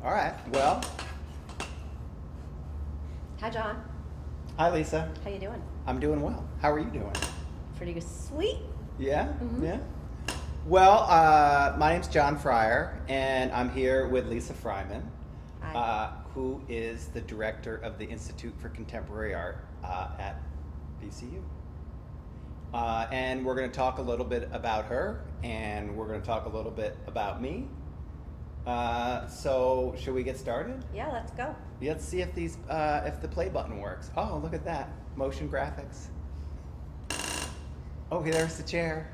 All right. Well, Hi, John. hi, Lisa. How you doing? I'm doing well. How are you doing? Pretty good. Sweet. Yeah? Mhm. Yeah? Well, my name's John Fryer, and I'm here with Lisa Freiman, Hi. who is the director of the Institute for Contemporary Art at VCU. And we're going to talk a little bit about her, and we're going to talk a little bit about me. So, should we get started? Yeah, let's go. Let's see if if the play button works. Oh, look at that. Motion graphics. Oh, there's the chair.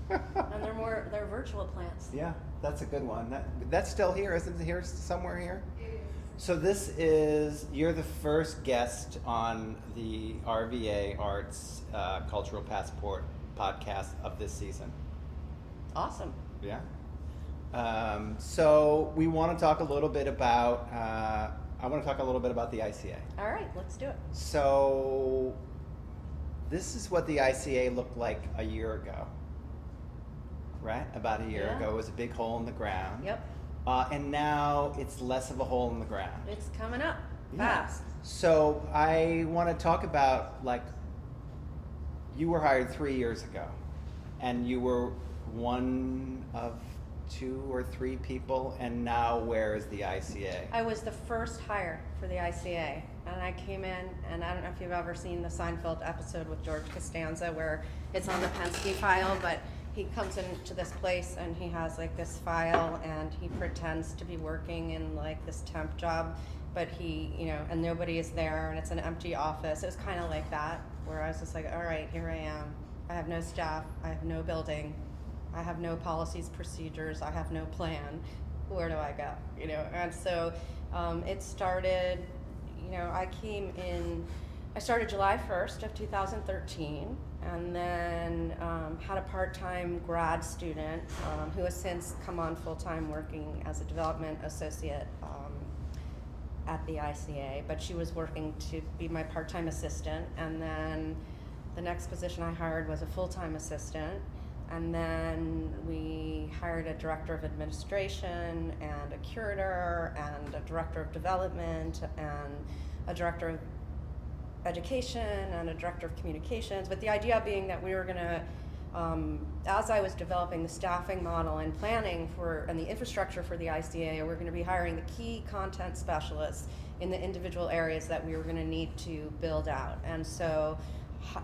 And they're virtual plants. Yeah, that's a good one. That's still here, isn't it? Here somewhere here. So you're the first guest on the RVArts Cultural Passport podcast of this season. Awesome. Yeah. So we want to talk a little bit about. I want to talk a little bit about the ICA. All right, let's do it. So this is what the ICA looked like a year ago. Right? About a year Yeah. ago, it was a big hole in the ground. Yep. And now it's less of a hole in the ground. It's coming up Yeah. fast. So I want to talk about, you were hired 3 years ago, and you were one of 2 or 3 people, and now where is the ICA? I was the first hire for the ICA, and I came in, and I don't know if you've ever seen the Seinfeld episode with George Costanza where it's on the Penske file, but he comes into this place and he has this file and he pretends to be working in this temp job, but and nobody is there and it's an empty office. It was kind of like that, where I was just like, all right, here I am. I have no staff, I have no building, I have no policies, procedures, I have no plan. Where do I go? And so it started, I started July 1st of 2013, and then had a part-time grad student who has since come on full-time working as a development associate at the ICA, but she was working to be my part-time assistant, and then the next position I hired was a full-time assistant, and then we hired a director of administration and a curator and a director of development and a director of education and a director of communications, but the idea being that we were going to, as I was developing the staffing model and planning and the infrastructure for the ICA, we're going to be hiring the key content specialists in the individual areas that we were going to need to build out. And so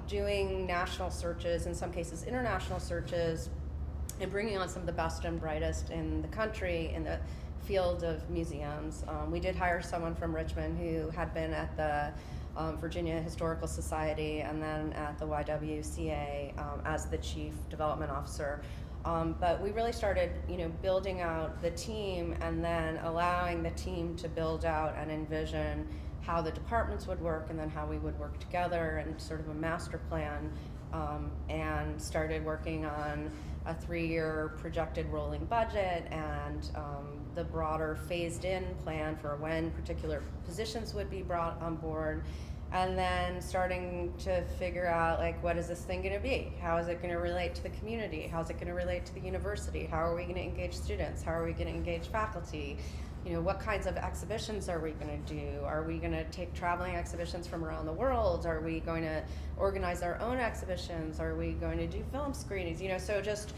doing national searches, in some cases international searches, and bringing on some of the best and brightest in the country in the field of museums. We did hire someone from Richmond who had been at the Virginia Historical Society and then at the YWCA as the chief development officer. But we really started, building out the team and then allowing the team to build out and envision how the departments would work and then how we would work together and sort of a master plan, and started working on a 3-year projected rolling budget and the broader phased-in plan for when particular positions would be brought on board, and then starting to figure out what is this thing going to be? How is it going to relate to the community? How is it going to relate to the university? How are we going to engage students? How are we going to engage faculty? What kinds of exhibitions are we going to do? Are we going to take traveling exhibitions from around the world? Are we going to organize our own exhibitions? Are we going to do film screenings? So just,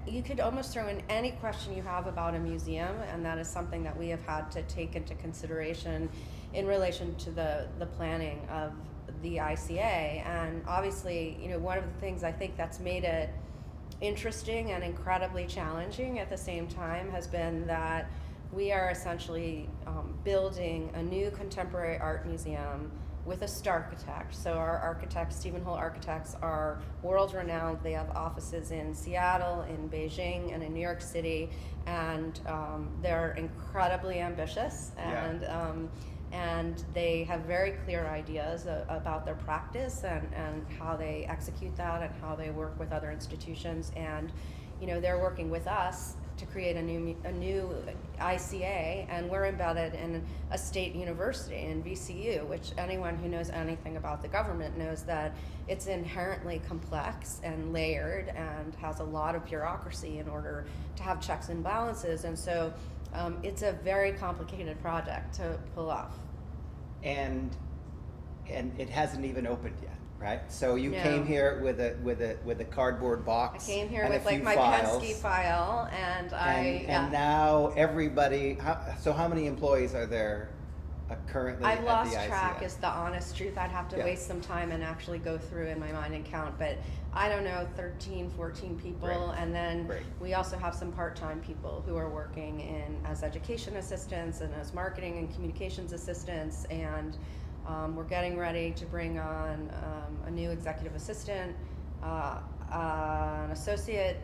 you could almost throw in any question you have about a museum, and that is something that we have had to take into consideration in relation to the planning of the ICA. And obviously, one of the things I think that's made it interesting and incredibly challenging at the same time has been that we are essentially building a new contemporary art museum with a starchitect. So our architects, Stephen Hull Architects, are world-renowned. They have offices in Seattle, in Beijing, and in New York City, and they're incredibly ambitious, and they have very clear ideas about their practice and how they execute that and how they work with other institutions. And they're working with us to create a new ICA, and we're embedded in a state university in VCU, which anyone who knows anything about the government knows that it's inherently complex and layered and has a lot of bureaucracy in order to have checks and balances. And so It's a very complicated project to pull off. And it hasn't even opened yet, right? So you No. came here with a cardboard box. I came here and with a like few my files, Penske file, and and now everybody. So how many employees are there currently I've at lost the ICA? track is the honest truth. I'd have to Yeah. waste some time and actually go through in my mind and count, but I don't know, 13, 14 people. Great. And then Great. we also have some part-time people who are working as education assistants and as marketing and communications assistants. And we're getting ready to bring on a new executive assistant, an associate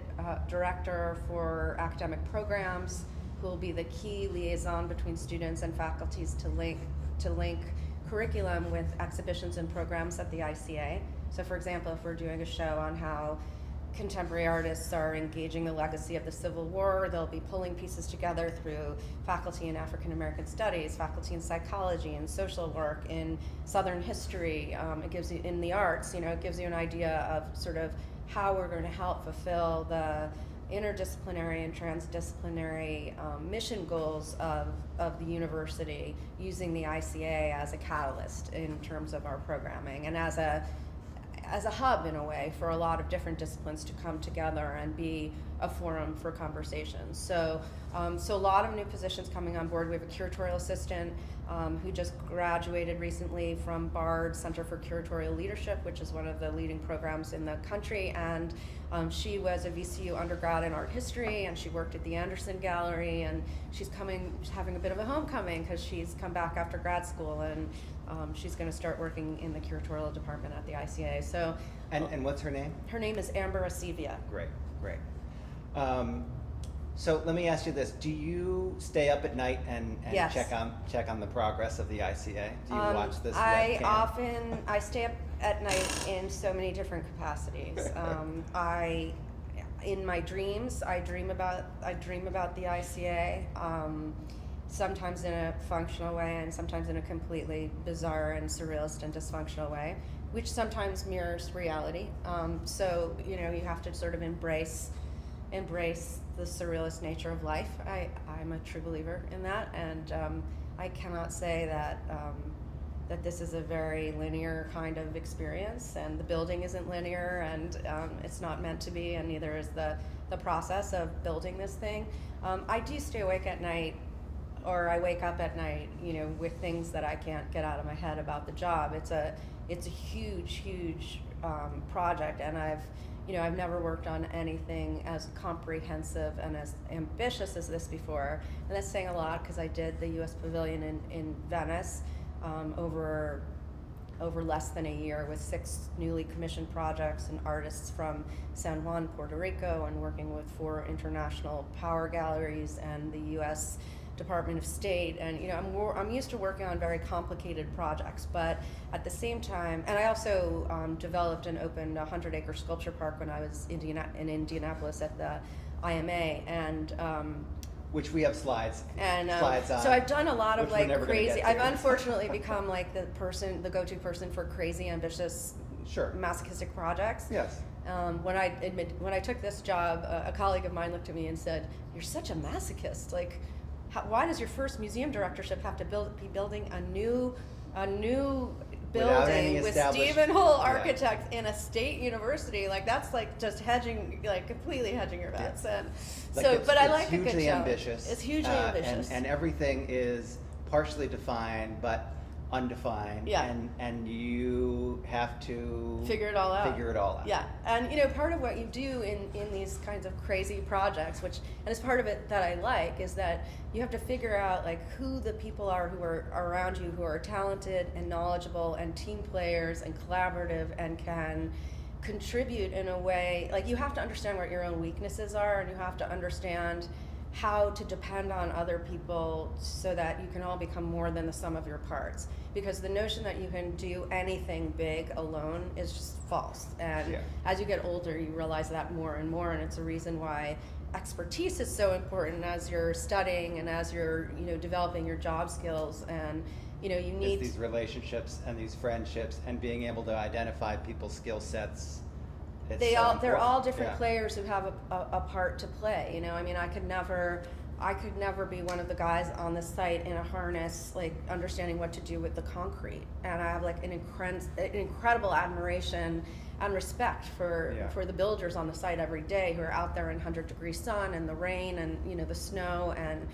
director for academic programs, who will be the key liaison between students and faculties to link curriculum with exhibitions and programs at the ICA. So for example, if we're doing a show on how contemporary artists are engaging the legacy of the Civil War, they'll be pulling pieces together through faculty in African American studies, faculty in psychology and social work, in Southern history. It gives you, in the arts, it gives you an idea of sort of how we're going to help fulfill the interdisciplinary and transdisciplinary mission goals of the university, using the ICA as a catalyst in terms of our programming and as a hub, in a way, for a lot of different disciplines to come together and be a forum for conversations. So a lot of new positions coming on board. We have a curatorial assistant who just graduated recently from Bard Center for Curatorial Leadership, which is one of the leading programs in the country. And she was a VCU undergrad in art history, and she worked at the Anderson Gallery, and she's having a bit of a homecoming because she's come back after grad school, and she's going to start working in the curatorial department at the ICA. So, and what's her name? Her name is Amber Acevia. Great. So let me ask you this: do you stay up at night and Yes. check on the progress of the ICA? Do you watch this webcam? I stay up at night in so many different capacities. In my dreams, I dream about the ICA. Sometimes in a functional way, and sometimes in a completely bizarre and surrealist and dysfunctional way, which sometimes mirrors reality. So you have to sort of embrace the surrealist nature of life. I'm a true believer in that, and I cannot say that this is a very linear kind of experience, and the building isn't linear, and it's not meant to be, and neither is the process of building this thing. I do stay awake at night, or I wake up at night, with things that I can't get out of my head about the job. It's a huge project, and I've never worked on anything as comprehensive and as ambitious as this before. And that's saying a lot, because I did the U.S. Pavilion in Venice over less than a year, with 6 newly commissioned projects and artists from San Juan, Puerto Rico, and working with 4 international power galleries and the U.S. Department of State. And I'm used to working on very complicated projects, but at the same time, and I also developed and opened a 100-acre sculpture park when I was in Indianapolis at the IMA, and which we have slides on. So I've done a lot of which we're never gonna crazy. get to. I've unfortunately become like the go-to person for crazy, ambitious, Sure. masochistic projects. Yes. When I took this job, a colleague of mine looked at me and said, "You're such a masochist. Like, why does your first museum directorship have to be building a new Without any building with established- Stephen Hull Yeah. architects in a state university? Like, that's like just completely hedging your bets." And but I like a good hugely challenge. ambitious. It's hugely ambitious. And everything is partially defined, but undefined. Yeah. And you have to Figure it all out. Yeah, and part of what you do in these kinds of crazy projects, and it's part of it that I like, is that you have to figure out who the people are who are around you, who are talented and knowledgeable and team players and collaborative and can contribute in a way. You have to understand what your own weaknesses are, and you have to understand how to depend on other people so that you can all become more than the sum of your parts. Because the notion that you can do anything big alone is just false. And as you get older, you realize that more and more, and it's a reason why expertise is so important as you're studying and as you're developing your job skills. And you need these relationships and these friendships and being able to identify people's skill sets. They're all different players who have a part to play. I could never I could never be one of the guys on the site in a harness, like understanding what to do with the concrete. And I have like an incredible admiration and respect for the builders on the site every day who are out there in 100-degree sun and the rain and the snow, and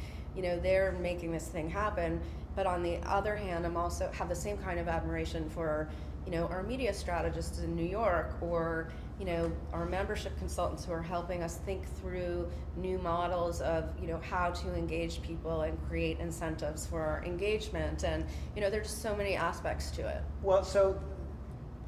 they're making this thing happen. But on the other hand, I'm also have the same kind of admiration for our media strategists in New York, or our membership consultants who are helping us think through new models of how to engage people and create incentives for our engagement. And there's just so many aspects to it. Well, so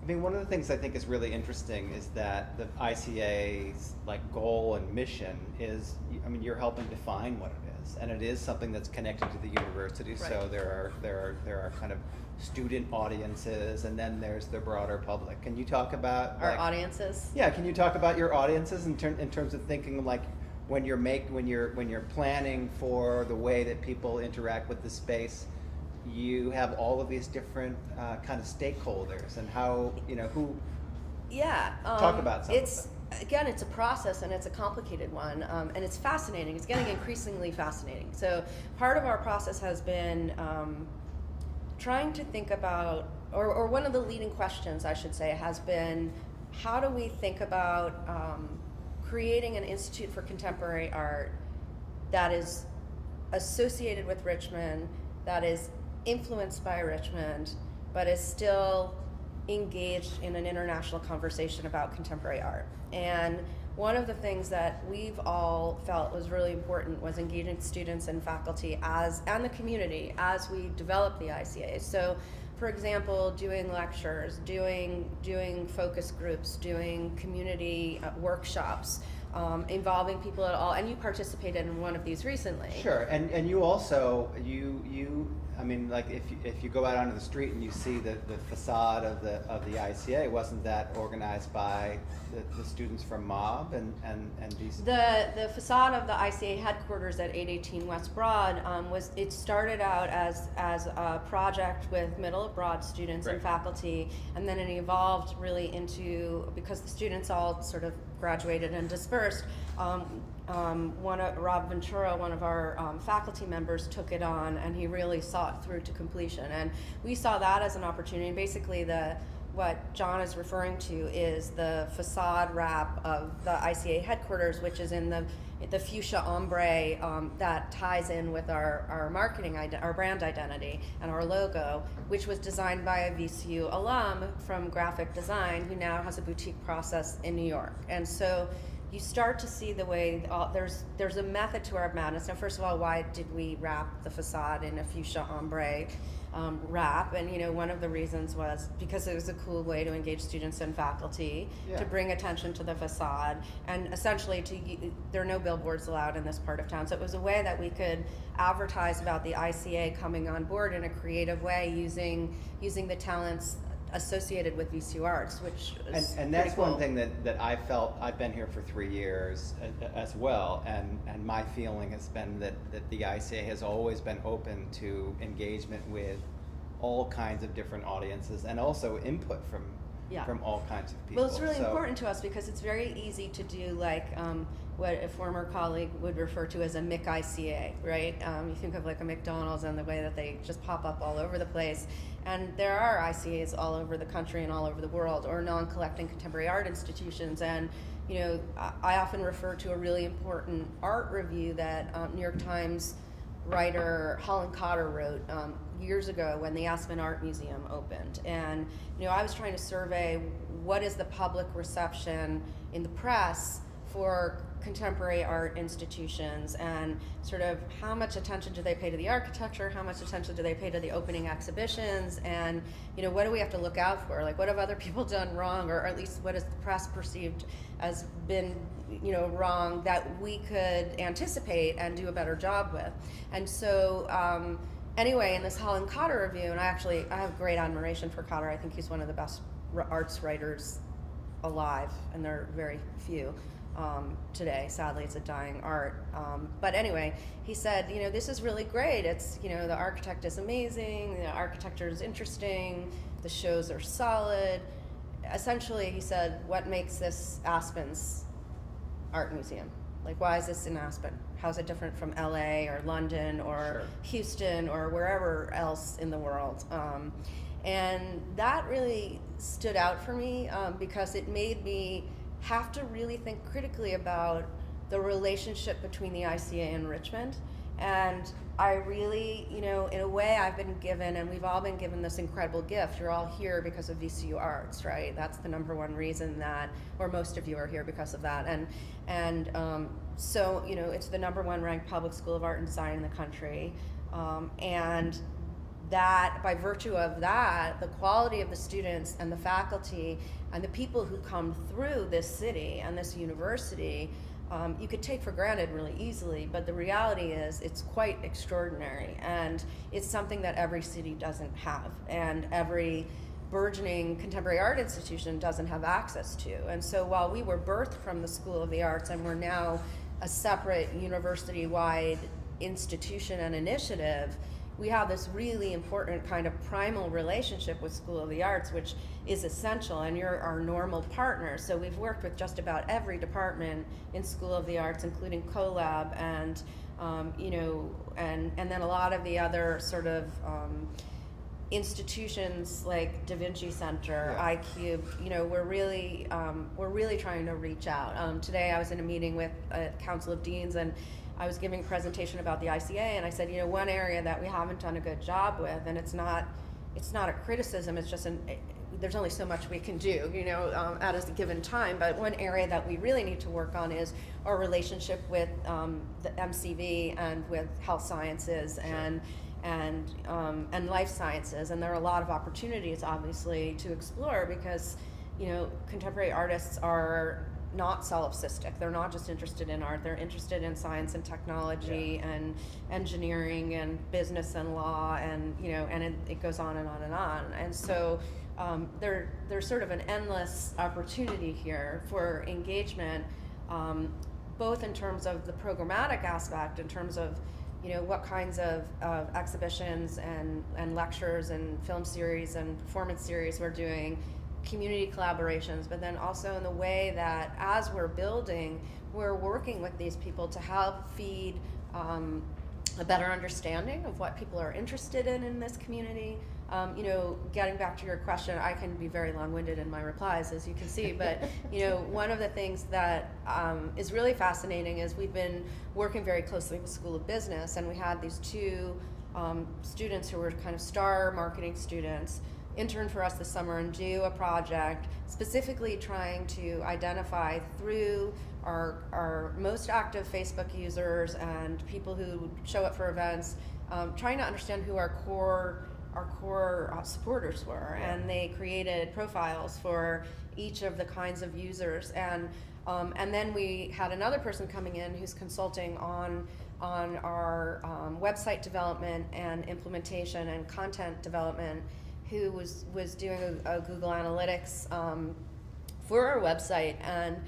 I mean, one of the things I think is really interesting is that the ICA's like goal and mission is, I mean, you're helping define what it is, and it is something that's connected to the university. Right. So there are kind of student audiences, and then there's the broader public. Can you talk about our audiences? Yeah, can you talk about your audiences in terms of thinking like when you're planning for the way that people interact with the space? You have all of these different kind of stakeholders, and how who. Yeah. Talk about some. Again, it's a process, and it's a complicated one, and it's fascinating. It's getting increasingly fascinating. So part of our process has been trying to think about, or one of the leading questions, I should say, has been, how do we think about creating an institute for contemporary art that is associated with Richmond, that is influenced by Richmond, but is still engaged in an international conversation about contemporary art. And one of the things that we've all felt was really important was engaging students and faculty and the community as we develop the ICA. So, for example, doing lectures, doing focus groups, doing community workshops, involving people at all. And you participated in one of these recently. Sure, and you also I mean, like if you go out onto the street and you see the facade of the ICA, wasn't that organized by the students from Mob and these? The facade of the ICA headquarters at 818 West Broad it started out as a project with Middle of Broad students and faculty, and then it evolved really into, because the students all sort of graduated and dispersed. Rob Ventura, one of our faculty members, took it on, and he really saw it through to completion. And we saw that as an opportunity. Basically, what John is referring to is the facade wrap of the ICA headquarters, which is in the fuchsia ombre that ties in with our marketing, our brand identity, and our logo, which was designed by a VCU alum from graphic design who now has a boutique process in New York. And so you start to see the way there's a method to our madness. Now, first of all, why did we wrap the facade in a fuchsia ombre wrap? And one of the reasons was because it was a cool way to engage students and faculty, to bring attention to the facade, and essentially there are no billboards allowed in this part of town. So it was a way that we could advertise about the ICA coming on board in a creative way, using the talents associated with VCU Arts, which is and that's cool. one thing that I felt. I've been here for 3 years as well, and my feeling has been that the ICA has always been open to engagement with all kinds of different audiences, and also input from all kinds of people. Well, it's really important to us because it's very easy to do like what a former colleague would refer to as a McICA, right? You think of like a McDonald's and the way that they just pop up all over the place. And there are ICAs all over the country and all over the world, or non-collecting contemporary art institutions. And I often refer to a really important art review that New York Times writer Holland Cotter wrote years ago when the Aspen Art Museum opened. And I was trying to survey what is the public reception in the press for contemporary art institutions, and sort of how much attention do they pay to the architecture, how much attention do they pay to the opening exhibitions, and what do we have to look out for? Like, what have other people done wrong, or at least what is the press perceived as been wrong that we could anticipate and do a better job with? And so anyway, in this Holland Cotter review, and I have great admiration for Cotter. I think he's one of the best arts writers alive, and there are very few today. Sadly, it's a dying art. But anyway, he said, this is really great. It's, the architect is amazing, the architecture is interesting, the shows are solid. Essentially, he said, what makes this Aspen's art museum? Like, why is this in Aspen? How's it different from LA or London or Sure. Houston or wherever else in the world? And that really stood out for me because it made me have to really think critically about the relationship between the ICA and Richmond. And I really, in a way I've been given, and we've all been given this incredible gift. You're all here because of VCU Arts, right? That's the number one reason that, or most of you are here because of that. And so, it's the number one ranked public school of art and design in the country. And that, by virtue of that, the quality of the students and the faculty and the people who come through this city and this university, you could take for granted really easily, but the reality is it's quite extraordinary, and it's something that every city doesn't have, and every burgeoning contemporary art institution doesn't have access to. And so while we were birthed from the School of the Arts and we're now a separate university-wide institution and initiative, we have this really important kind of primal relationship with School of the Arts, which is essential, and you're our normal partner. So we've worked with just about every department in School of the Arts, including CoLab and, and then a lot of the other sort of institutions like Da Vinci Center, Yeah. iCube. We're really trying to reach out. Today I was in a meeting with a Council of Deans, and I was giving a presentation about the ICA, and I said, one area that we haven't done a good job with, and it's not a criticism, it's just there's only so much we can do, at a given time, but one area that we really need to work on is our relationship with the MCV and with health sciences and life sciences, and there are a lot of opportunities, obviously, to explore because, contemporary artists are not solipsistic. They're not just interested in art. They're interested in science and technology and engineering and business and law and it goes on and on and on. And so there's sort of an endless opportunity here for engagement, both in terms of the programmatic aspect, in terms of what kinds of exhibitions and lectures and film series and performance series we're doing, community collaborations, but then also in the way that as we're building, we're working with these people to help feed a better understanding of what people are interested in this community. Getting back to your question, I can be very long-winded in my replies, as you can see, but one of the things that is really fascinating is we've been working very closely with School of Business, and we had these two students who were kind of star marketing students intern for us this summer and do a project specifically trying to identify through our most active Facebook users and people who show up for events, trying to understand who our core supporters were, and they created profiles for each of the kinds of users, and then we had another person coming in who's consulting on our website development and implementation and content development, who was doing a Google Analytics for our website, and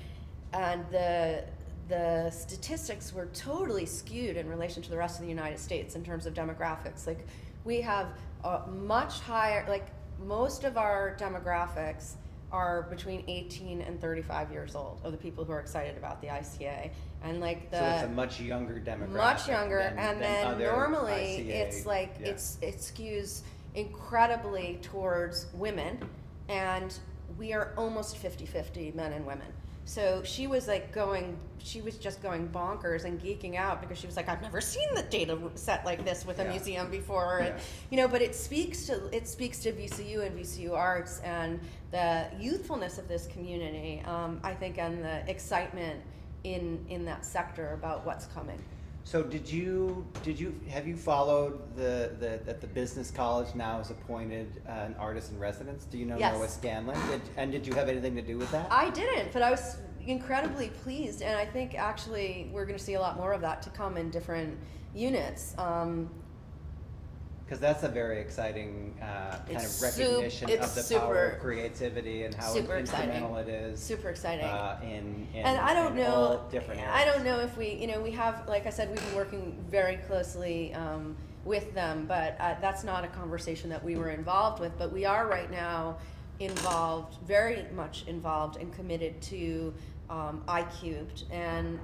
the statistics were totally skewed in relation to the rest of the United States in terms of demographics. Like, we have a much higher, like most of our demographics are between 18 and 35 years old of the people who are excited about the ICA, and like So it's a much younger demographic. much younger, than and then other normally ICA. it's like it skews incredibly towards women, and we are almost 50-50 men and women. So she was just going bonkers and geeking out because she was like, I've never seen the data set like this with a museum before, and but it speaks to VCU and VCU Arts and the youthfulness of this community, I think, and the excitement in that sector about what's coming. So have you followed that the business college now has appointed an artist in residence? Do you know Yes. Noah Scanlon? Did you have anything to do with that? I didn't, but I was incredibly pleased, and I think actually we're going to see a lot more of that to come in different units. Because that's a very exciting kind It's of recognition of the power of super- creativity and how super instrumental it is. Super exciting. And I don't in know. all different areas. I don't know if we have, like I said, we've been working very closely with them, but that's not a conversation that we were involved with. But we are right now very much involved and committed to I cubed, and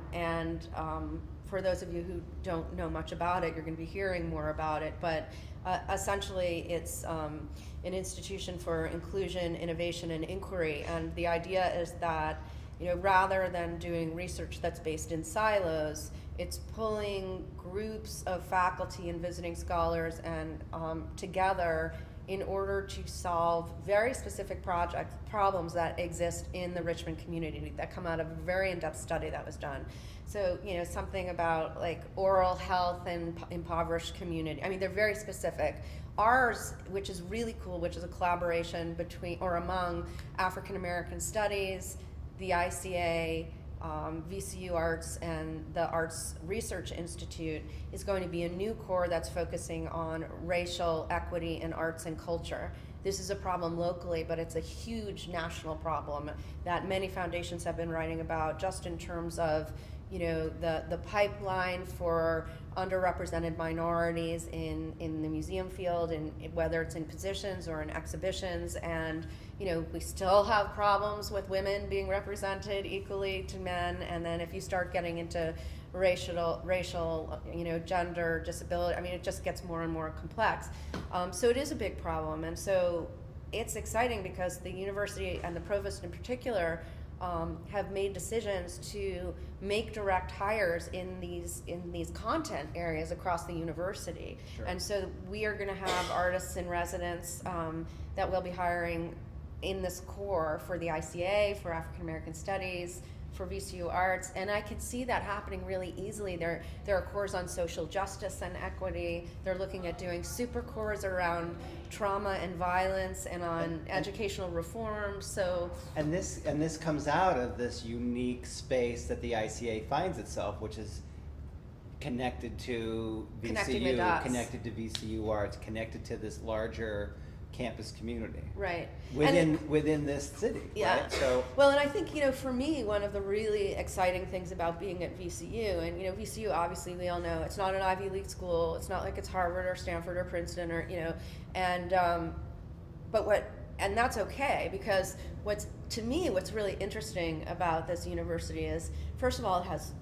for those of you who don't know much about it, you're going to be hearing more about it. But essentially, it's an institution for inclusion, innovation, and inquiry. And the idea is that, rather than doing research that's based in silos, it's pulling groups of faculty and visiting scholars and together in order to solve very specific problems that exist in the Richmond community that come out of a very in-depth study that was done. So, something about like oral health in impoverished community. I mean, they're very specific. Ours, which is really cool, which is a collaboration between or among African American Studies, the ICA, VCU Arts, and the Arts Research Institute, is going to be a new core that's focusing on racial equity in arts and culture. This is a problem locally, but it's a huge national problem that many foundations have been writing about, just in terms of the pipeline for underrepresented minorities in the museum field, and whether it's in positions or in exhibitions. And we still have problems with women being represented equally to men. And then if you start getting into racial, gender, disability, I mean, it just gets more and more complex. So it is a big problem. And so it's exciting because the university and the provost in particular have made decisions to make direct hires in these content areas across the university. Sure. And so we are going to have artists in residence that we'll be hiring in this core for the ICA, for African American Studies, for VCU Arts, and I can see that happening really easily. There are cores on social justice and equity. They're looking at doing super cores around trauma and violence and on educational reform. So and this comes out of this unique space that the ICA finds itself, which is connected to VCU, connected to VCU Arts, connected to this larger campus community, right, within this city. Yeah. Right? So well, and I think for me, one of the really exciting things about being at VCU, and VCU, obviously we all know it's not an Ivy League school. It's not like it's Harvard or Stanford or Princeton or and that's okay, because what's really interesting about this university is, first of all, it has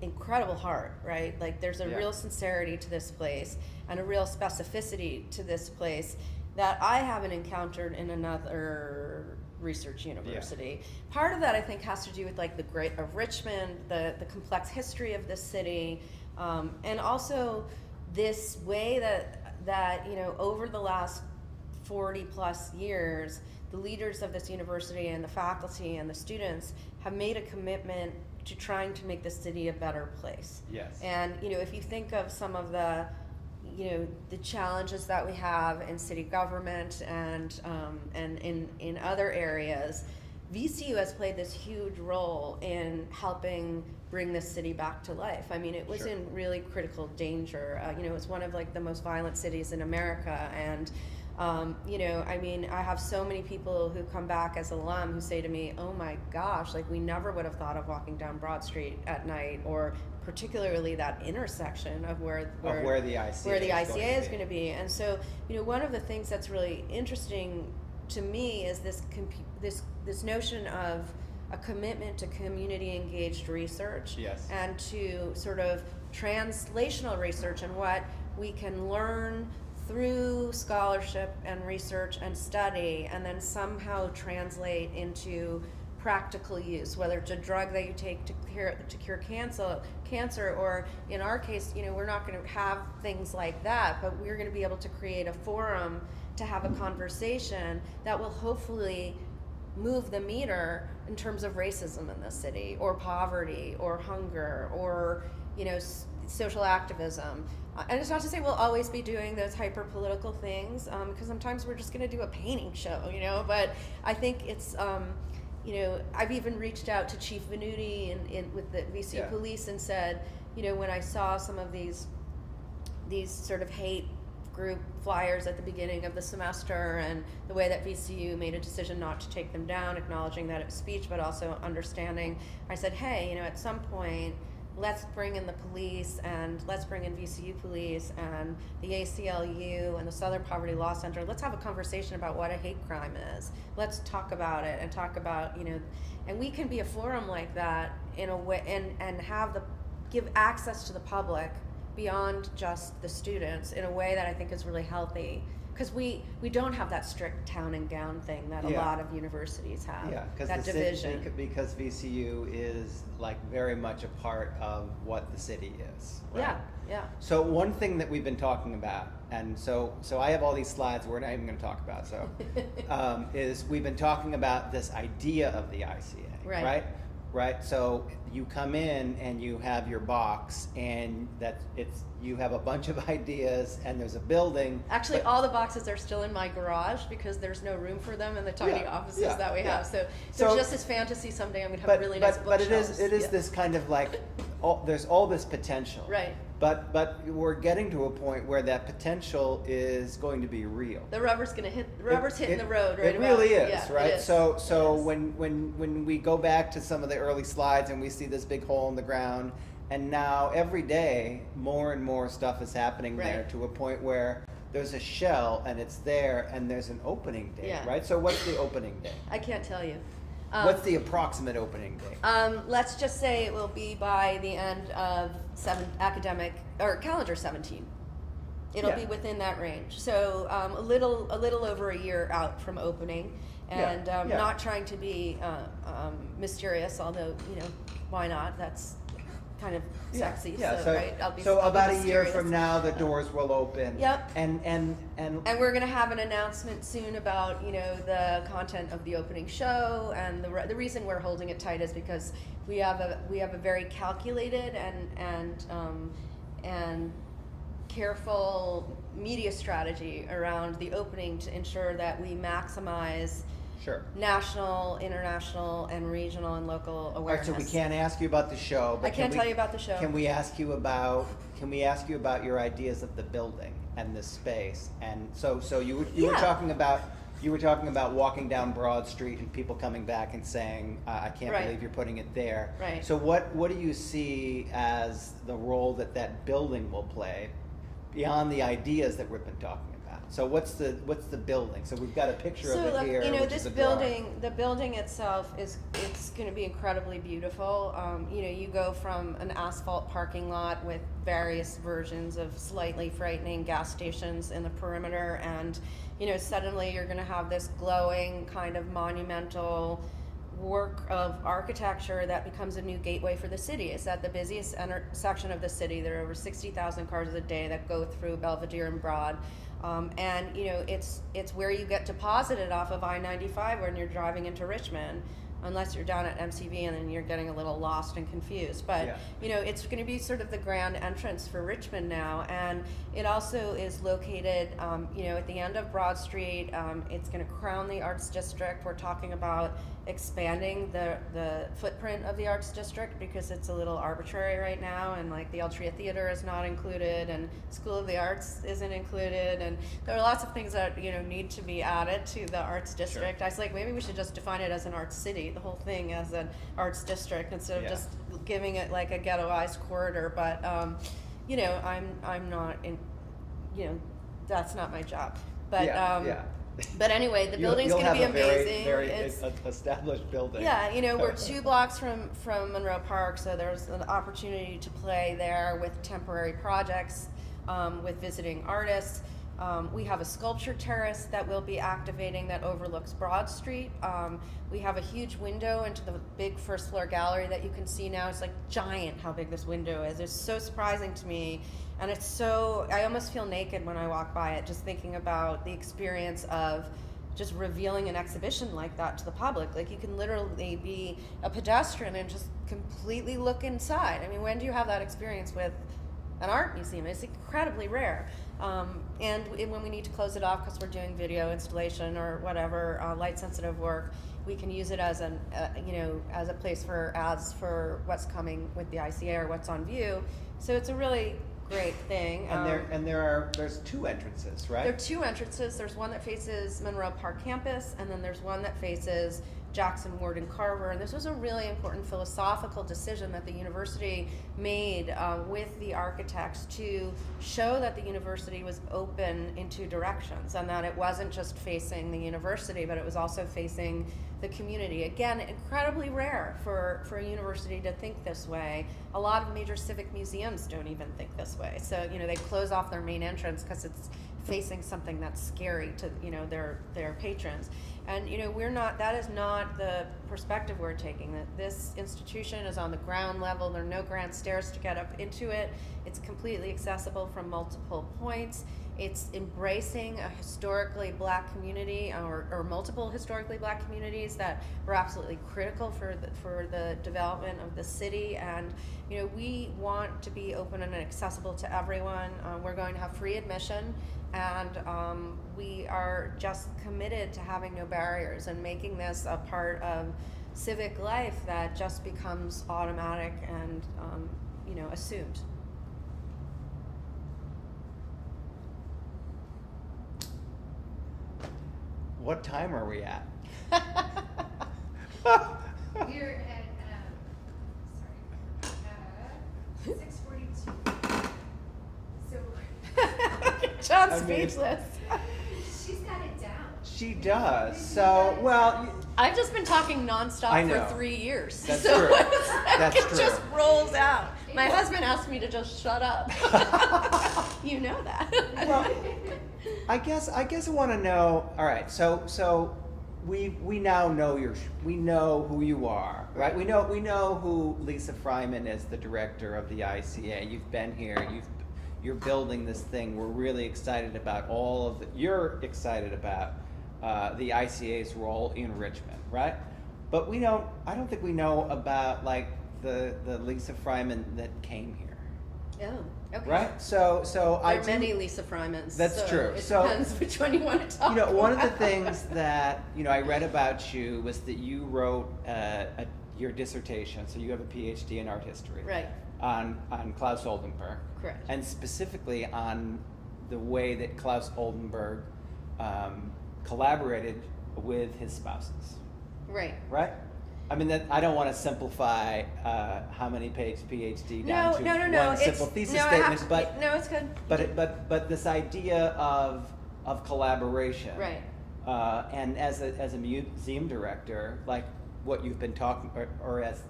incredible heart, right? Like there's a real sincerity to this place and a real specificity to this place that I haven't encountered in another research university. Yeah. Part of that, I think, has to do with like the great of Richmond, the complex history of this city, and also this way that over the last 40 plus years, the leaders of this university and the faculty and the students have made a commitment to trying to make the city a better place. Yes. And if you think of some of the challenges that we have in city government and in other areas, VCU has played this huge role in helping bring this city back to life. I mean, it was in really critical danger. It was one of like the most violent cities in America, and I mean, I have so many people who come back as alum who say to me, "Oh my gosh, like we never would have thought of walking down Broad Street at night," or particularly that intersection of where the ICA is going to be. And so, one of the things that's really interesting to me is this notion of a commitment to community engaged research, and to sort of translational research and what we can learn through scholarship and research and study, and then somehow translate into practical use, whether it's a drug that you take to cure cancer, or in our case, we're not going to have things like that, but we're going to be able to create a forum to have a conversation that will hopefully move the meter in terms of racism in the city, or poverty, or hunger, or social activism. And it's not to say we'll always be doing those hyper political things, because sometimes we're just going to do a painting show, but I think it's I've even reached out to Chief Venuti with the VCU police and said, when I saw some of these sort of hate group flyers at the beginning of the semester, and the way that VCU made a decision not to take them down, acknowledging that it was speech, but also understanding, I said, hey, at some point, let's bring in the police, and let's bring in VCU police and the ACLU and the Southern Poverty Law Center. Let's have a conversation about what a hate crime is. Let's talk about it and talk about, and we can be a forum like that in a way, and give access to the public beyond just the students in a way that I think is really healthy. Because we don't have that strict town and gown thing that a lot of universities have. Yeah, that division. because VCU is like very much a part of what the city is. Right? Yeah. So one thing that we've been talking about, and so I have all these slides we're not even going to talk about. So is we've been talking about this idea of the ICA, right? So you come in and you have your box, and you have a bunch of ideas, and there's a building. Actually, all the boxes are still in my garage because there's no room for them in the tiny offices that we have. So there's just this fantasy someday I'm going to have really nice bookshelves. But it is this kind of like, there's all this potential. Right. But we're getting to a point where that potential is going to be real. The rubber's going to hit. The rubber's hitting the road, right? It really is, yeah, right? It is. So when we go back to some of the early slides and we see this big hole in the ground, and now every day more and more stuff is happening there to a point where there's a shell and it's there and there's an opening date, right? So what's the opening date? I can't tell you. What's the approximate opening date? Let's just say it will be by the end of calendar 17. It'll be within that range. So a little over a year out from opening, and not trying to be mysterious, although why not? That's kind of sexy. So about a year from now, the doors will open. Yep. And we're going to have an announcement soon about the content of the opening show, and the reason we're holding it tight is because we have a very calculated and careful media strategy around the opening to ensure that we maximize national, international, and regional and local awareness. All right, so we can't ask you about the show. But I can't tell you about the show. Can we ask you about your ideas of the building and the space? And so you were talking about walking down Broad Street and people coming back and saying, I can't believe you're putting it there. Right. So what do you see as the role that building will play beyond the ideas that we've been talking about? So what's the building? So we've got a picture of it here. This building, the building itself it's going to be incredibly beautiful. You go from an asphalt parking lot with various versions of slightly frightening gas stations in the perimeter, and suddenly you're going to have this glowing kind of monumental work of architecture that becomes a new gateway for the city. It's at the busiest section of the city. There are over 60,000 cars a day that go through Belvedere and Broad. And it's where you get deposited off of I-95 when you're driving into Richmond, unless you're down at MCV and then you're getting a little lost and confused. But it's going to be sort of the grand entrance for Richmond now, and it also is located at the end of Broad Street. It's going to crown the Arts District. We're talking about expanding the footprint of the Arts District because it's a little arbitrary right now, and like the Altria Theater is not included, and School of the Arts isn't included, and there are lots of things that need to be added to the Arts District. I was like, maybe we should just define it as an arts city, the whole thing as an arts district, instead of just giving it like a ghettoized corridor. But I'm not in, that's not my job. But But anyway, the building's going to be amazing. Very established building. Yeah, we're 2 blocks from Monroe Park, so there's an opportunity to play there with temporary projects, with visiting artists. We have a sculpture terrace that we'll be activating that overlooks Broad Street. We have a huge window into the big first floor gallery that you can see now. It's like giant how big this window is. It's so surprising to me. And I almost feel naked when I walk by it, just thinking about the experience of just revealing an exhibition like that to the public. Like, you can literally be a pedestrian and just completely look inside. I mean, when do you have that experience with an art museum? It's incredibly rare. And when we need to close it off because we're doing video installation or whatever, light sensitive work, we can use it as as a place for ads for what's coming with the ICA or what's on view. So it's a really great thing. And there's 2 entrances, right? There are 2 entrances. There's one that faces Monroe Park campus, and then there's one that faces Jackson, Ward, and Carver. And this was a really important philosophical decision that the university made with the architects to show that the university was open in two directions, and that it wasn't just facing the university, but it was also facing the community. Again, incredibly rare for a university to think this way. A lot of major civic museums don't even think this way. So, they close off their main entrance because it's facing something that's scary to, their patrons. And, that is not the perspective we're taking. That this institution is on the ground level. There are no grand stairs to get up into it. It's completely accessible from multiple points. It's embracing a historically Black community, or multiple historically Black communities that were absolutely critical for the development of the city. And we want to be open and accessible to everyone. We're going to have free admission, and we are just committed to having no barriers and making this a part of civic life that just becomes automatic and assumed. What time are we at? We're at 6:42. So John's speechless. she's got it down. She does. So, well, I've just been talking nonstop I know. for 3 years. That's so true. It's like That's it true. just rolls out. My husband asked me to just shut up. You know that. well, I guess I want to know. All right, so we now know we know who you are, right? We know who Lisa Freiman is, the director of the ICA. You've been here. You're building this thing. We're really excited about you're excited about the ICA's role in Richmond, right? But I don't think we know about like the Lisa Freiman that came here. Oh, okay. Right? So There are many Lisa Freimans. That's so true. It So, depends which one you want to talk about. one of the things that I read about you was that you wrote your dissertation. So you have a PhD in art history, Right. On Klaus Oldenburg, Correct. and specifically on the way that Klaus Oldenburg collaborated with his spouses. Right. Right? I mean, I don't want to simplify how many page PhD down to No. one simple thesis statement, but no, it's good. But this idea of collaboration, Right. And as a museum director, like what you've been talking, or as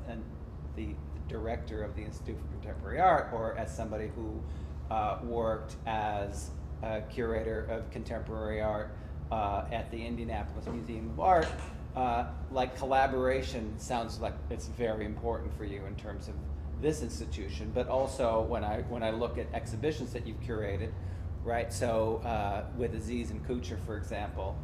the director of the Institute for Contemporary Art, or as somebody who worked as a curator of contemporary art at the Indianapolis Museum of Art. Like collaboration sounds like it's very important for you in terms of this institution, but also when I look at exhibitions that you've curated, right? So with Aziz and Kuchar, for example,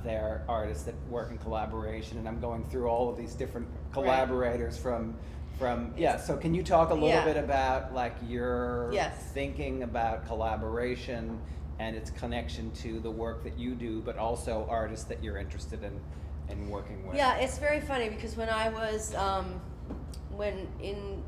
they're artists that work in collaboration, and I'm going through all of these different collaborators from So can you talk a little bit about like your thinking about collaboration and its connection to the work that you do, but also artists that you're interested in working with? Yeah, it's very funny because when I was, when in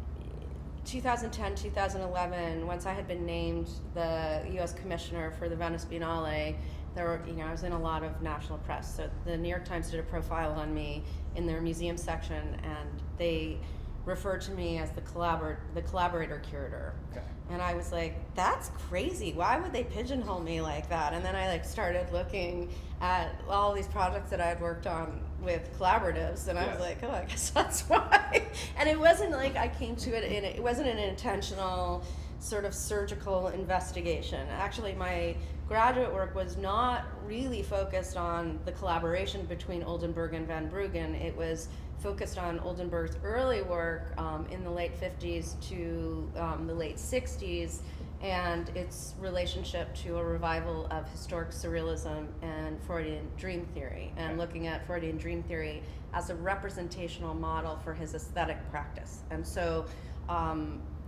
2010, 2011, once I had been named the U.S. Commissioner for the Venice Biennale, I was in a lot of national press. So the New York Times did a profile on me in their museum section, and they referred to me as the collaborator curator. Okay. And I was like, that's crazy. Why would they pigeonhole me like that? And then I started looking at all these projects that I had worked on with collaboratives, and I was like, oh, I guess that's why. And it wasn't like I came to it it wasn't an intentional sort of surgical investigation. Actually, my graduate work was not really focused on the collaboration between Oldenburg and Van Bruggen. It was focused on Oldenburg's early work in the late 50s to the late 60s, and its relationship to a revival of historic surrealism and Freudian dream theory, and looking at Freudian dream theory as a representational model for his aesthetic practice. And so,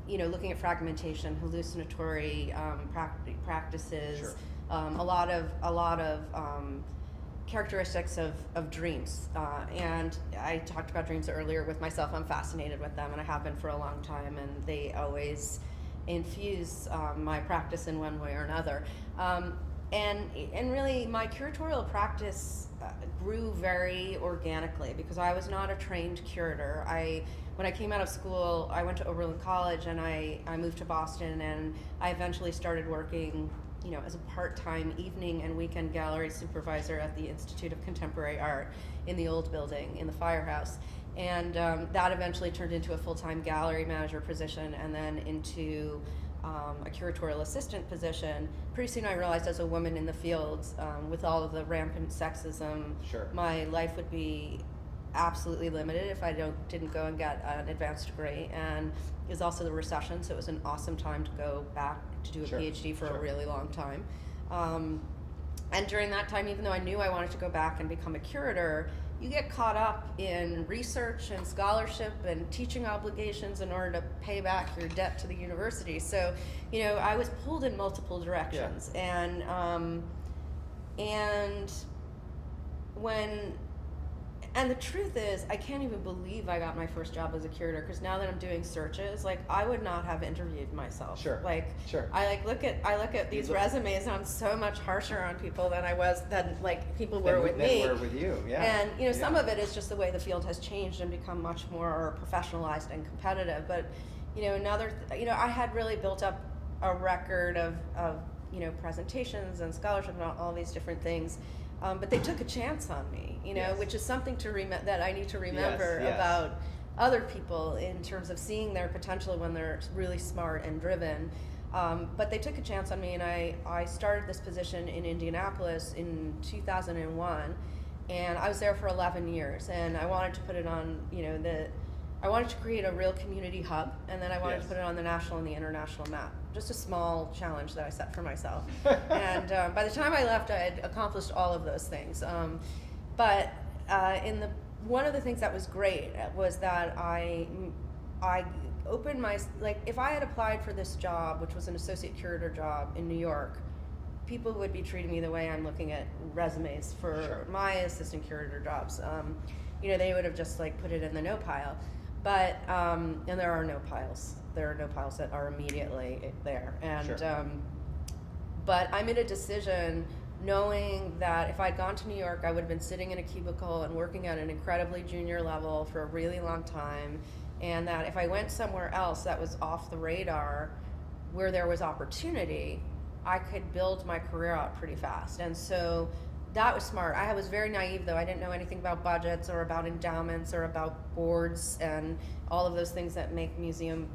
looking at fragmentation, hallucinatory practices, a lot of characteristics of dreams, and I talked about dreams earlier with myself. I'm fascinated with them, and I have been for a long time, and they always infuse my practice in one way or another. and really my curatorial practice grew very organically because I was not a trained curator. When I came out of school, I went to Oberlin College and I moved to Boston, and I eventually started working, as a part-time evening and weekend gallery supervisor at the Institute of Contemporary Art in the old building in the firehouse. And that eventually turned into a full-time gallery manager position and then into a curatorial assistant position. Pretty soon I realized as a woman in the fields, with all of the rampant sexism, Sure. my life would be absolutely limited if I didn't go and get an advanced degree. And it was also the recession, so it was an awesome time to go back to do a Sure. PhD for Sure. a really long time. And during that time, even though I knew I wanted to go back and become a curator, you get caught up in research and scholarship and teaching obligations in order to pay back your debt to the university. So, I was pulled in multiple directions. Yeah. And the truth is, I can't even believe I got my first job as a curator, because now that I'm doing searches, I would not have interviewed myself. Sure. Sure. I look at these resumes, and I'm so much harsher on people than people were with me. Than were with you, yeah. And some of it is just the way the field has changed and become much more professionalized and competitive. But I had really built up a record of presentations and scholarship and all these different things. But they took a chance on me, Yes. which is something that I need to remember Yes. about other people in terms of seeing their potential when they're really smart and driven. But they took a chance on me, and I started this position in Indianapolis in 2001, and I was there for 11 years, and I wanted to put it on, I wanted to create a real community hub, and then I wanted Yes. to put it on the national and the international map. Just a small challenge that I set for myself. And by the time I left, I had accomplished all of those things. One of the things that was great was that I opened if I had applied for this job, which was an associate curator job in New York, people would be treating me the way I'm looking at resumes for Sure. my assistant curator jobs. They would have just put it in the no pile. But and there are no piles. There are no piles that are immediately there. And Sure. But I made a decision knowing that if I'd gone to New York, I would have been sitting in a cubicle and working at an incredibly junior level for a really long time, and that if I went somewhere else that was off the radar, where there was opportunity, I could build my career out pretty fast. And so that was smart. I was very naive, though. I didn't know anything about budgets or about endowments or about boards and all of those things that make museum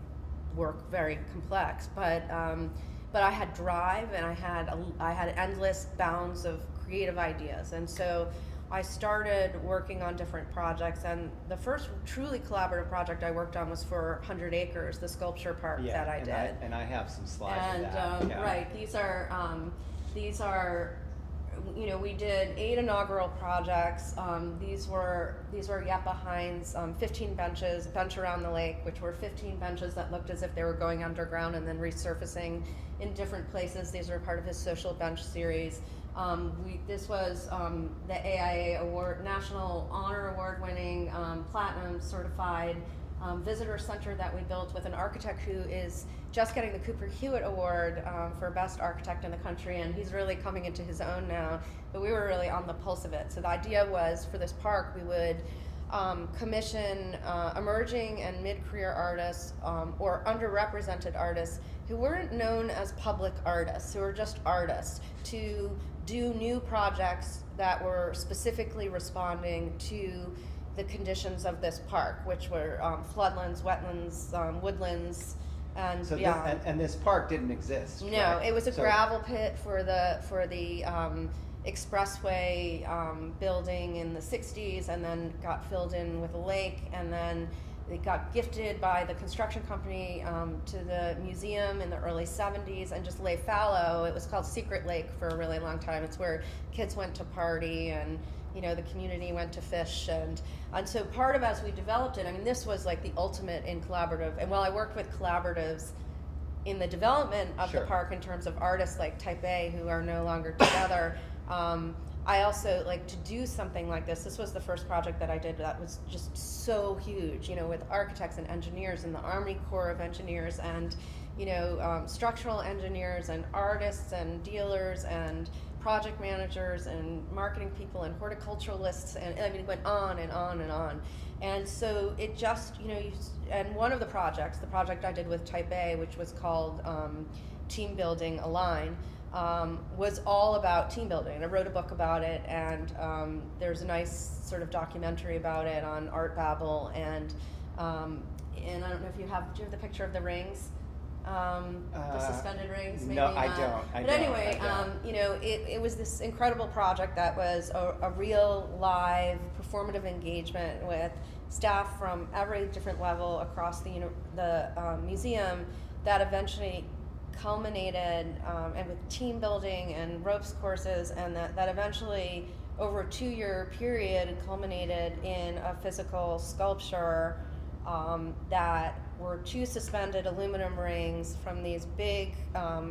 work very complex. But I had drive, and I had endless bounds of creative ideas. And so I started working on different projects. And the first truly collaborative project I worked on was for 100 Acres, the sculpture park that I did. And I have some slides And of that. Yeah. right, these are we did 8 inaugural projects. These were Yepa Hines' 15 benches, bench around the lake, which were 15 benches that looked as if they were going underground and then resurfacing in different places. These were part of his social bench series. This was the AIA Award, National Honor Award winning, platinum certified visitor center that we built with an architect who is just getting the Cooper Hewitt Award for best architect in the country, and he's really coming into his own now. But we were really on the pulse of it. So the idea was, for this park, we would commission emerging and mid-career artists or underrepresented artists who weren't known as public artists, who were just artists, to do new projects that were specifically responding to the conditions of this park, which were floodlands, wetlands, woodlands, and So beyond. and this park didn't exist. No, correct? it was a So- gravel pit for the expressway building in the 60s, and then got filled in with a lake, and then it got gifted by the construction company to the museum in the early 70s and just lay fallow. It was called Secret Lake for a really long time. It's where kids went to party, and the community went to fish, and so part of, as we developed it, I mean, this was like the ultimate in collaborative. And while I worked with collaboratives in the development of Sure. the park in terms of artists like Type A who are no longer together, I also like to do something like this. This was the first project that I did that was just so huge, with architects and engineers and the Army Corps of Engineers and structural engineers and artists and dealers and project managers and marketing people and horticulturalists, and I mean, it went on and on and on. And so it just, and one of the projects, the project I did with Type A, which was called Team Building Align, was all about team building. And I wrote a book about it, and there's a nice sort of documentary about it on Art Babel, and I don't know if do you have the picture of the rings? The suspended rings, maybe no, not. I don't. But anyway, it was this incredible project that was a real live performative engagement with staff from every different level across the museum that eventually culminated and with team building and ropes courses, and that eventually over a 2-year period culminated in a physical sculpture that were 2 suspended aluminum rings from these big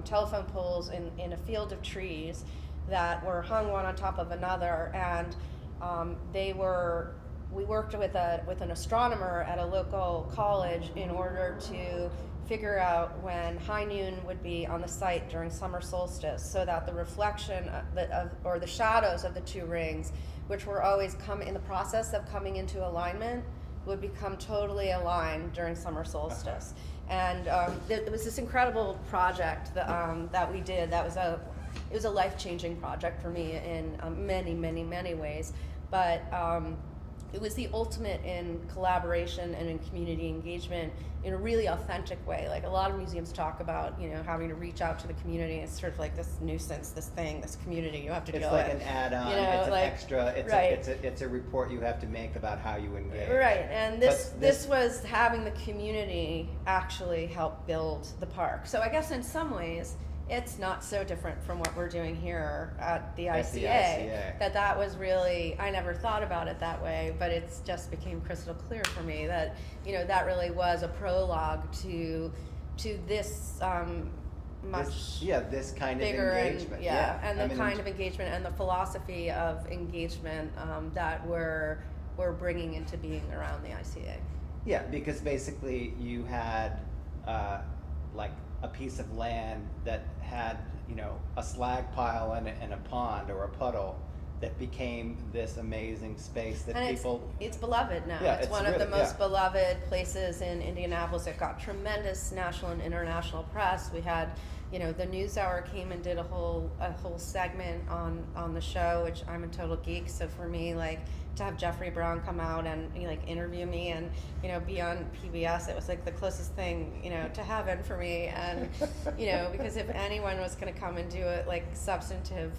telephone poles in a field of trees that were hung one on top of another, and we worked with an astronomer at a local college in order to figure out when high noon would be on the site during summer solstice, so that the reflection or the shadows of the 2 rings, which were always in the process of coming into alignment, would become totally aligned during summer solstice. And there was this incredible project that we did. It was a life-changing project for me in many, many, many ways. But it was the ultimate in collaboration and in community engagement in a really authentic way. Like a lot of museums talk about, having to reach out to the community. It's sort of like this nuisance, this community you have to deal with. It's like an add-on. It's an extra. It's a report you have to make about how you engage. Right, and this was having the community actually help build the park. So I guess in some ways, it's not so different from what we're doing here at the ICA. That was really, I never thought about it that way, but it's just became crystal clear for me that, that really was a prologue to this this kind of bigger engagement. And the kind of engagement and the philosophy of engagement that we're bringing into being around the ICA. Yeah, because basically you had like a piece of land that had, a slag pile and a pond or a puddle that became this amazing space that and people... It's beloved now. Yeah, it's one of the most beloved places in Indianapolis. It got tremendous national and international press. We had, the NewsHour came and did a whole segment on the show, which I'm a total geek. So for me, to have Jeffrey Brown come out and interview me and be on PBS, it was the closest thing to heaven for me. And because if anyone was going to come and do it substantive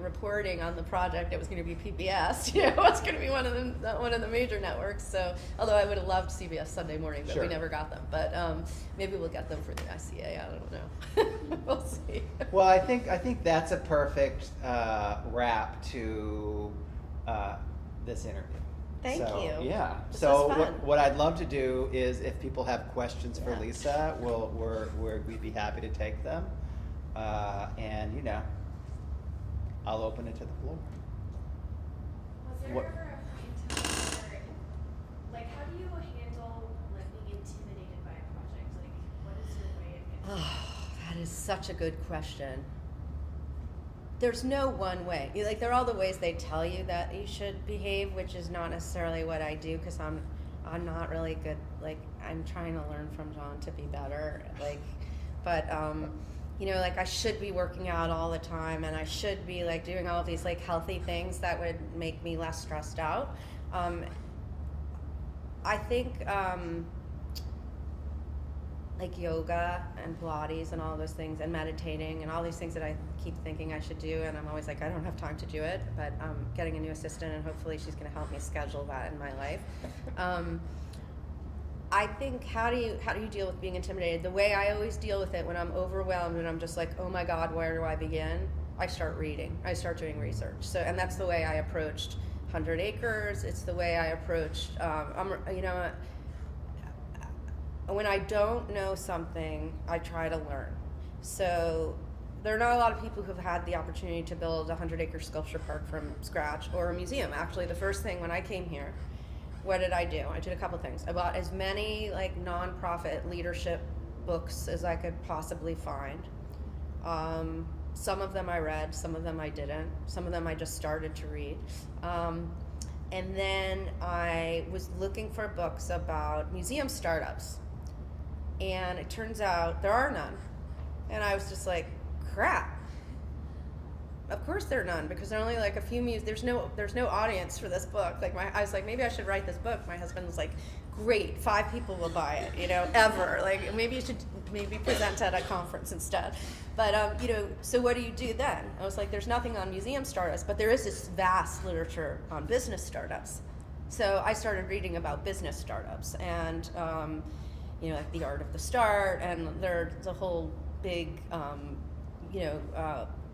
reporting on the project, it was going to be PBS. It was going to be one of the major networks. So although I would have loved CBS Sunday Morning, but we never got them. But maybe we'll get them for the ICA. I don't know. We'll see. Well, I think that's a perfect wrap to this interview. Thank you. Yeah. This so was fun. what I'd love to do is, if people have questions for Lisa, we'd be happy to take them, and I'll open it to the floor. Was there ever a point in time where, how do you handle being intimidated by a project? What is your way of handling That is such a good question. There's no one way. There are all the ways they tell you that you should behave, which is not necessarily what I do, because I'm not really good. I'm trying to learn from John to be better. But I should be working out all the time, and I should be doing all of these healthy things that would make me less stressed out. I think yoga and Pilates and all those things, and meditating and all these things that I keep thinking I should do, and I'm always I don't have time to do it, but I'm getting a new assistant, and hopefully she's going to help me schedule that in my life. I think how do you deal with being intimidated? The way I always deal with it when I'm overwhelmed and I'm just oh my God, where do I begin? I start reading. I start doing research. So, and that's the way I approached 100 Acres. It's the way I approached, when I don't know something, I try to learn. So there are not a lot of people who've had the opportunity to build a 100-acre sculpture park from scratch, or a museum. Actually, the first thing when I came here, what did I do? I did a couple things. I bought as many nonprofit leadership books as I could possibly find. Some of them I read, some of them I didn't, some of them I just started to read. And then I was looking for books about museum startups. And it turns out there are none. And I was just like, crap. Of course there are none, because there are only like a few there's no audience for this book. Like I was like, maybe I should write this book. My husband was like, great, 5 people will buy it, ever. Like maybe you should present at a conference instead. But so what do you do then? I was like, there's nothing on museum startups, but there is this vast literature on business startups. So I started reading about business startups and like The Art of the Start, and there's a whole big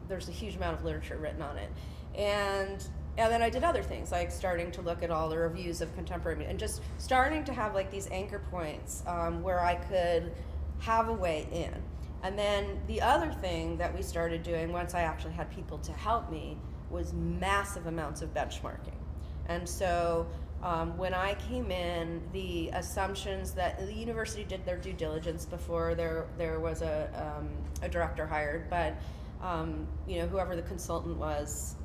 there's a huge amount of literature written on it. And then I did other things, like starting to look at all the reviews of contemporary and just starting to have like these anchor points where I could have a way in. And then the other thing that we started doing once I actually had people to help me was massive amounts of benchmarking. And so when I came in, the assumptions that the university did their due diligence before there was a director hired, but whoever the consultant was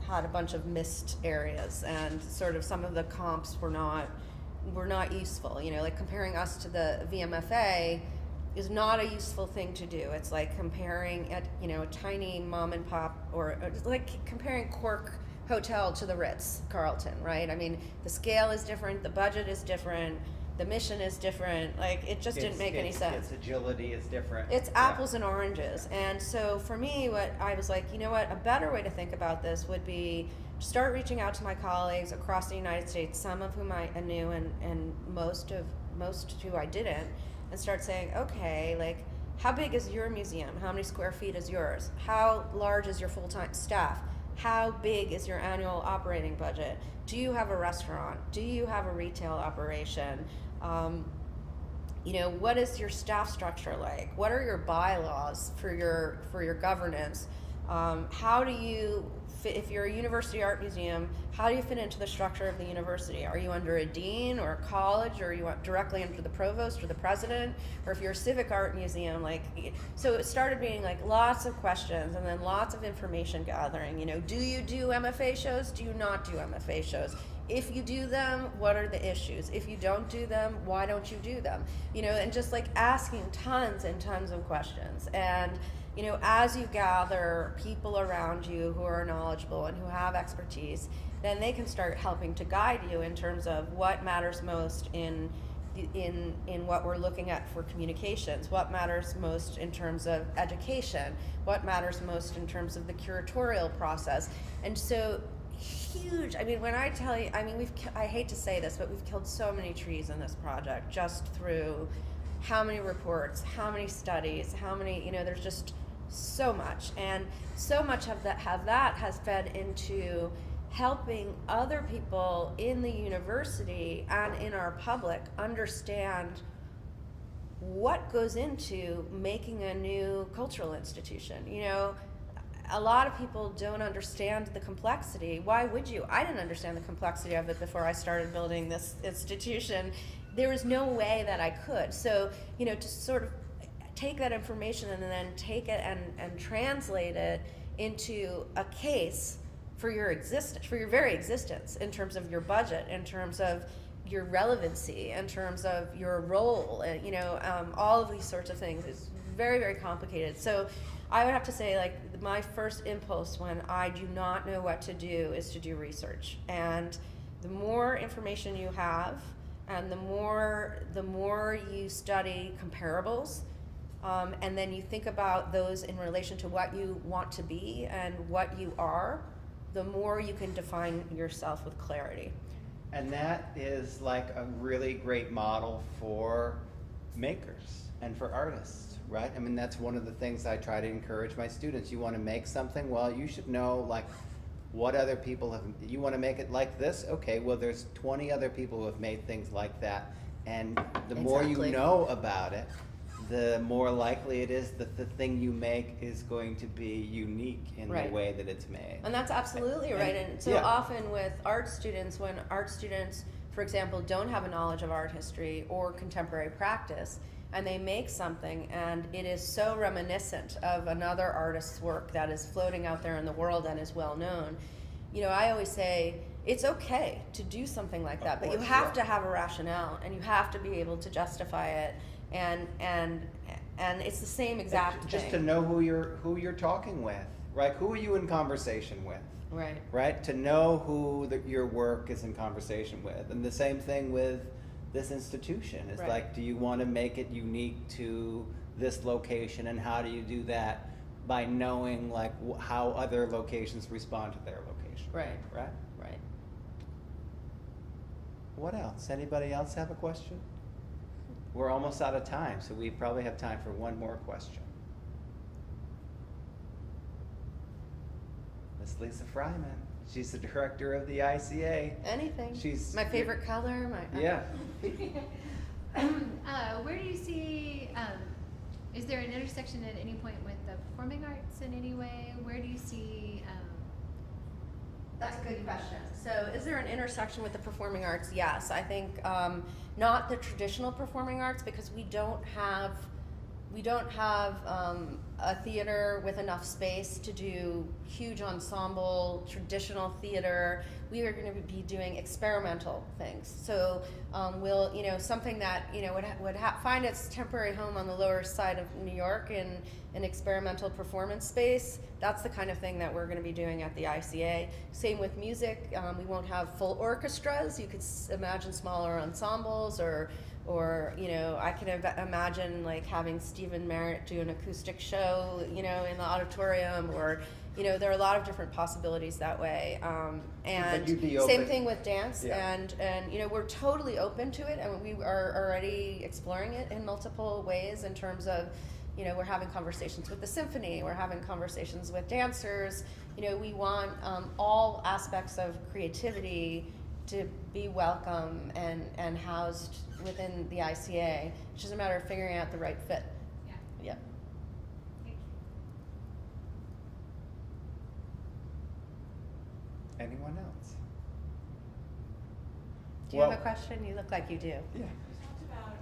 had a bunch of missed areas, and sort of some of the comps were not useful. Like comparing us to the VMFA is not a useful thing to do. It's like comparing a tiny mom and pop, or like comparing Cork Hotel to the Ritz-Carlton, right? I mean, the scale is different, the budget is different, the mission is different. Like, it just didn't make any sense. Its agility is different. It's apples and oranges. And so for me, what I was like, a better way to think about this would be start reaching out to my colleagues across the United States, some of whom I knew and most who I didn't, and start saying, okay, like, how big is your museum? How many square feet is yours? How large is your full-time staff? How big is your annual operating budget? Do you have a restaurant? Do you have a retail operation? What is your staff structure like? What are your bylaws for your governance? How do you fit, if you're a university art museum, how do you fit into the structure of the university? Are you under a dean or a college, or are you directly under the provost or the president? Or if you're a civic art museum, so it started being like lots of questions and then lots of information gathering. Do you do MFA shows? Do you not do MFA shows? If you do them, what are the issues? If you don't do them, why don't you do them? And just like asking tons and tons of questions. And as you gather people around you who are knowledgeable and who have expertise, then they can start helping to guide you in terms of what matters most in what we're looking at for communications, what matters most in terms of education, what matters most in terms of the curatorial process. And so huge, when I tell you, I hate to say this, but we've killed so many trees in this project just through how many reports, how many studies, how many, there's just so much. And so much of that has fed into helping other people in the university and in our public understand what goes into making a new cultural institution. A lot of people don't understand the complexity. Why would you? I didn't understand the complexity of it before I started building this institution. There was no way that I could. So, to sort of take that information and then take it and translate it into a case for your existence, for your very existence, in terms of your budget, in terms of your relevancy, in terms of your role, and all of these sorts of things is very, very complicated. So I would have to say, my first impulse when I do not know what to do is to do research. And the more information you have, and the more you study comparables, and then you think about those in relation to what you want to be and what you are, the more you can define yourself with clarity. And that is like a really great model for makers and for artists, right? That's one of the things I try to encourage my students. You want to make something? Well, you should know what other people have. You want to make it like this? Okay, well, there's 20 other people who have made things like that. And the more you know about it, the more likely it is that the thing you make is going to be unique in the way that it's made. And that's absolutely right. And so often with art students, when art students, for example, don't have a knowledge of art history or contemporary practice, and they make something, and it is so reminiscent of another artist's work that is floating out there in the world and is well known. You know, I always say it's okay to do something like that, but you course, have yeah. to have a rationale, and you have to be able to justify it, and it's the same exact Just thing. to know who you're talking with, right? Who are you in conversation with? Right. Right? To know who your work is in conversation with. And the same thing with this institution. It's Right. like, do you want to make it unique to this location, and how do you do that? By knowing like how other locations respond to their location. Right. Right? Right. What else? Anybody else have a question? We're almost out of time, so we probably have time for one more question. Miss Lisa Freiman. She's the director of the ICA. Anything. She's my favorite color. Yeah. Where do you see, is there an intersection at any point with the performing arts in any way? Where do you see, That's a good question. So, is there an intersection with the performing arts? Yes, I think not the traditional performing arts, because we don't have a theater with enough space to do huge ensemble traditional theater. We are going to be doing experimental things. So we'll, something that would find its temporary home on the lower side of New York in an experimental performance space. That's the kind of thing that we're going to be doing at the ICA. Same with music. We won't have full orchestras. You could imagine smaller ensembles, or I can imagine like having Stephen Merritt do an acoustic show, in the auditorium, or, there are a lot of different possibilities that way. And But you'd be same open. thing with dance, Yeah. and we're totally open to it, and we are already exploring it in multiple ways in terms of, we're having conversations with the symphony, we're having conversations with dancers. We want all aspects of creativity to be welcome and housed within the ICA. It's just a matter of figuring out the right fit. yeah, Yep. thank you. Anyone else? Do you have a question? You look like you do. Yeah. You talked about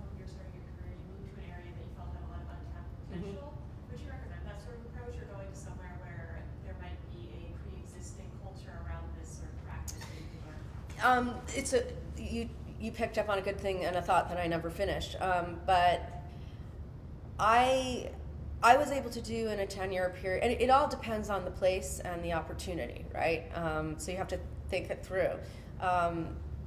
when you're starting your career, you moved to an area that you felt had a lot of untapped potential. Would you recommend that sort of approach, or going to somewhere where there might be a pre-existing culture around this sort of practice that you can learn? You picked up on a good thing and a thought that I never finished. But I was able to do in a 10-year period, and it all depends on the place and the opportunity, right? So you have to think it through.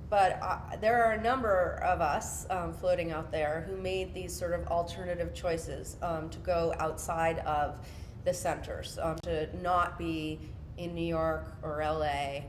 But there are a number of us floating out there who made these sort of alternative choices to go outside of the centers, to not be in New York or LA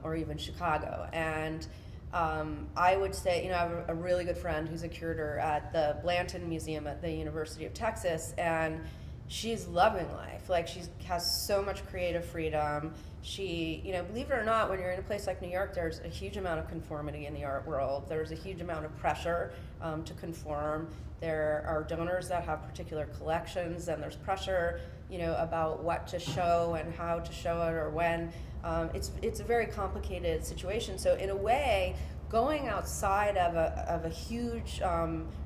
or even Chicago. And I would say, I have a really good friend who's a curator at the Blanton Museum at the University of Texas, and she's loving life. Like, she has so much creative freedom. She, believe it or not, when you're in a place like New York, there's a huge amount of conformity in the art world. There's a huge amount of pressure to conform. There are donors that have particular collections, and there's pressure, about what to show and how to show it or when. It's a very complicated situation. So in a way, going outside of a huge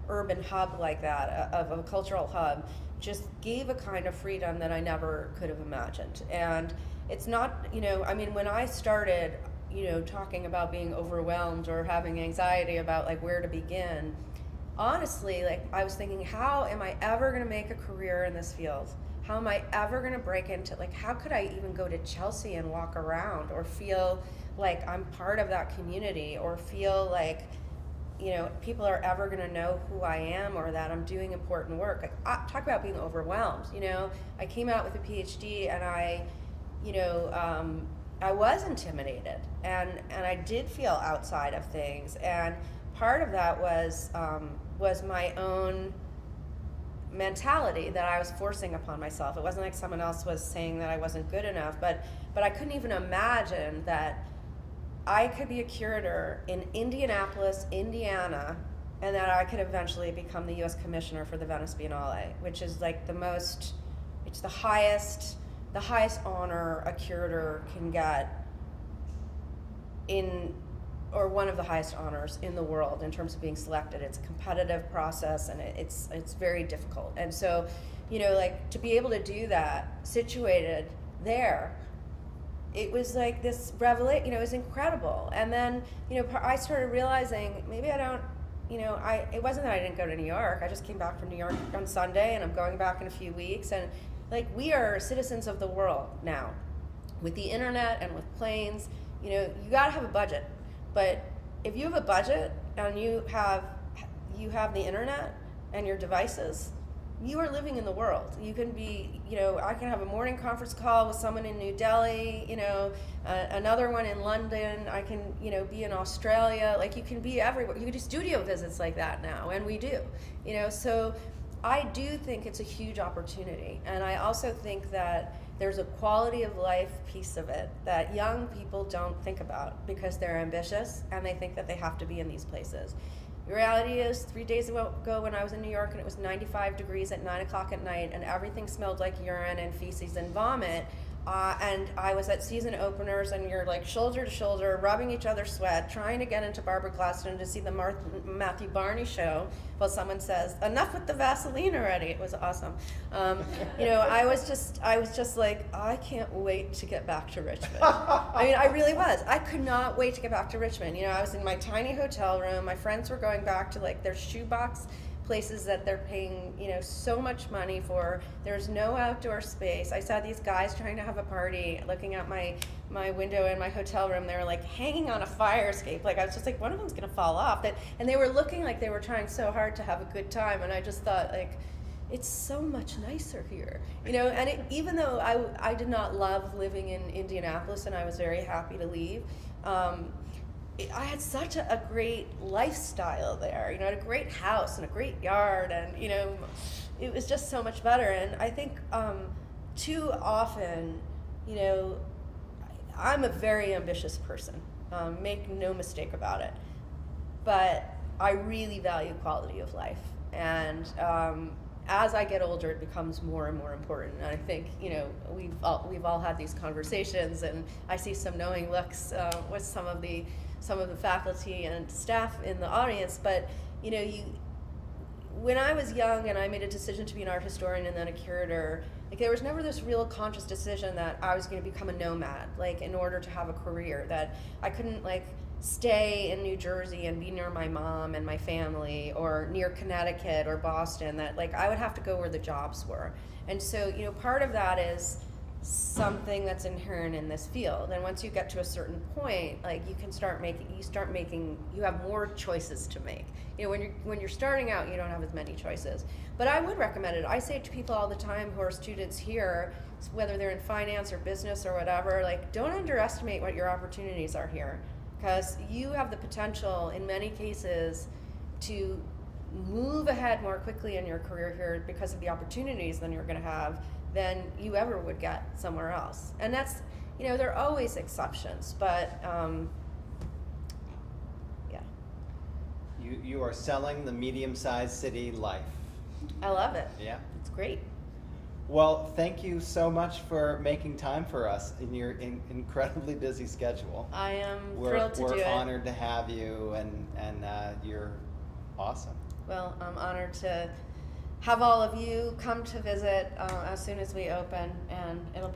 urban hub like that, of a cultural hub, just gave a kind of freedom that I never could have imagined. And it's not, when I started, talking about being overwhelmed or having anxiety about like where to begin, honestly, like I was thinking, how am I ever going to make a career in this field? How am I ever going to break into, like, how could I even go to Chelsea and walk around, or feel like I'm part of that community, or feel like, people are ever going to know who I am, or that I'm doing important work? Like, talk about being overwhelmed. I came out with a PhD, and I was intimidated, and I did feel outside of things, and part of that was my own mentality that I was forcing upon myself. It wasn't like someone else was saying that I wasn't good enough, but I couldn't even imagine that I could be a curator in Indianapolis, Indiana, and that I could eventually become the U.S. Commissioner for the Venice Biennale, which is like it's the highest honor a curator can get in or one of the highest honors in the world in terms of being selected. It's a competitive process, and it's very difficult. And so, you know, like, to be able to do that situated there, it was like this revelation, you know, it was incredible. And then, you know, I started realizing maybe I don't, you know, it wasn't that I didn't go to New York. I just came back from New York on Sunday, and I'm going back in a few weeks. And like, we are citizens of the world now. With the internet and with planes, you know, you gotta have a budget. But if you have a budget and you have the internet and your devices, you are living in the world. You can be, you know, I can have a morning conference call with someone in New Delhi, you know, another one in London. I can, you know, be in Australia. Like, you can be everywhere. You can do studio visits like that now, and we do, you know. So I do think it's a huge opportunity. And I also think that there's a quality of life piece of it that young people don't think about because they're ambitious and they think that they have to be in these places. The reality is, 3 days ago when I was in New York and it was 95 degrees at 9 o'clock at night and everything smelled like urine and feces and vomit, and I was at season openers, and you're like shoulder to shoulder, rubbing each other's sweat, trying to get into Barbara Glaston to see the Matthew Barney show. Well, someone says, enough with the Vaseline already. It was awesome. You know, I was just like, I can't wait to get back to Richmond. I mean, I really was. I could not wait to get back to Richmond. You know, I was in my tiny hotel room. My friends were going back to like their shoebox places that they're paying, you know, so much money for. There's no outdoor space. I saw these guys trying to have a party, looking out my window in my hotel room. They were like hanging on a fire escape. Like, I was just like, one of them's gonna fall off. And they were looking like they were trying so hard to have a good time. And I just thought, like, it's so much nicer here, you know. And even though I did not love living in Indianapolis, and I was very happy to leave, I had such a great lifestyle there. You know, I had a great house and a great yard, and, you know, it was just so much better. And I think too often, you know, I'm a very ambitious person. Make no mistake about it. But I really value quality of life. And as I get older, it becomes more and more important. And I think, you know, we've all had these conversations, and I see some knowing looks with some of the faculty and staff in the audience. But, you know, when I was young and I made a decision to be an art historian and then a curator, like, there was never this real conscious decision that I was going to become a nomad, like, in order to have a career, that I couldn't, like, stay in New Jersey and be near my mom and my family, or near Connecticut or Boston, that, like, I would have to go where the jobs were. And so, you know, part of that is something that's inherent in this field. And once you get to a certain point, like, you have more choices to make. You know, when you're starting out, you don't have as many choices. But I would recommend it. I say to people all the time who are students here, whether they're in finance or business or whatever, like, don't underestimate what your opportunities are here, because you have the potential in many cases to move ahead more quickly in your career here because of the opportunities than you're going to have than you ever would get somewhere else. And that's, you know, there are always exceptions, but yeah. You are selling the medium-sized city life. I love it. Yeah. It's great. Well, thank you so much for making time for us in your incredibly busy schedule. I am thrilled to do it. We're honored to have you, and you're awesome. Well, I'm honored to have all of you come to visit as soon as we open, and it'll be